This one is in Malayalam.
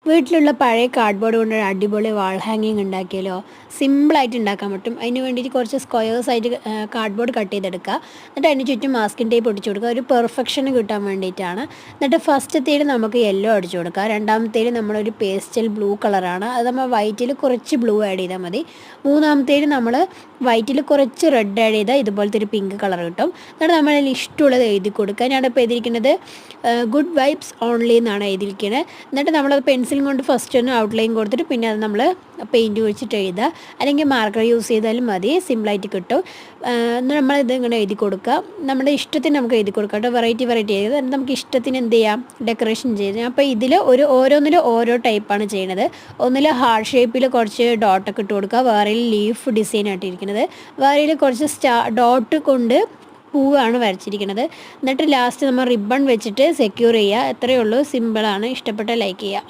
വീട്ടിലുള്ള പഴയ കാർഡ്ബോർഡ് കൊണ്ട് ഒരു അടിപൊളി വാൾ ഹാങ്ങിങ് ഉണ്ടാക്കിയാലോ? സിമ്പിളായിട്ട് ഉണ്ടാക്കാൻ പറ്റും. അതിന് വേണ്ടിയിട്ട് കുറച്ച് സ്ക്വയേഴ്സ് ആയിട്ട് കാർഡ്ബോർഡ് കട്ട് ചെയ്തെടുക്കുക. എന്നിട്ട് അതിന് ചുറ്റും മാസ്കിൻ ടേപ്പ് ഒട്ടിച്ചു കൊടുക്കുക. ഒരു പെർഫെക്ഷന് കിട്ടാൻ വേണ്ടിയിട്ടാണ്. എന്നിട്ട് ഫസ്റ്റത്തേൽ നമുക്ക് യെല്ലോ അടിച്ചു കൊടുക്കുക. രണ്ടാമത്തേൽ നമ്മളൊരു പേസ്റ്റൽ ബ്ലൂ കളറാണ്. അത് നമ്മൾ വൈറ്റിൽ കുറച്ച് ബ്ലൂ ആഡ് ചെയ്താൽ മതി. മൂന്നാമത്തേൽ നമ്മൾ വൈറ്റിൽ കുറച്ച് റെഡ് ആഡ് ചെയ്താൽ ഇതുപോലത്തെ ഒരു പിങ്ക് കളർ കിട്ടും. എന്നിട്ട് നമ്മളതിൽ ഇഷ്ടമുള്ളത് എഴുതി കൊടുക്കുക. ഞാനിപ്പോൾ എഴുതിയിരിക്കുന്നത് ഗുഡ് വൈബ്സ് ഓൺലി എന്നാണ് എഴുതിയിരിക്കുന്നത്. എന്നിട്ട് നമ്മളത് പെൻസിൽ കൊണ്ട് ഫസ്റ്റ് ഒന്ന് ഔട്ട്ലൈൻ കൊടുത്തിട്ട് പിന്നെ അത് നമ്മൾ പെയിൻറ്റ് ഒഴിച്ചിട്ട് എഴുതുക, അല്ലെങ്കിൽ മാർക്കർ യൂസ് ചെയ്താലും മതി, സിമ്പിളായിട്ട് കിട്ടും. നമ്മളിത് ഇങ്ങനെ എഴുതി കൊടുക്കുക. നമ്മുടെ ഇഷ്ടത്തിന് നമുക്ക് എഴുതി കൊടുക്കാം കേട്ടോ. വെറൈറ്റി എഴുതുക. എന്നിട്ട് നമുക്ക് ഇഷ്ടത്തിന് എന്ത് ചെയ്യാം, ഡെക്കറേഷൻ ചെയ്ത്. അപ്പോൾ ഇതിൽ ഓരോന്നിലും ഓരോ ടൈപ്പാണ് ചെയ്യുന്നത്. ഒന്നിൽ ഹാർട്ട് ഷേപ്പിൽ കുറച്ച് ഡോട്ടൊക്കെ ഇട്ട് കൊടുക്കുക, വേറെയിൽ ലീഫ് ഡിസൈൻ ആയിട്ടിരിക്കുന്നത്, വേറെയിൽ കുറച്ച് ഡോട്ട് കൊണ്ട് പൂവാണ് വരച്ചിരിക്കുന്നത്. എന്നിട്ട് ലാസ്റ്റ് നമ്മൾ റിബൺ വെച്ചിട്ട് സെക്യൂർ ചെയ്യുക. എത്രയേ ഉള്ളൂ, സിമ്പിളാണ്. ഇഷ്ടപ്പെട്ട ലൈക്ക് ചെയ്യുക.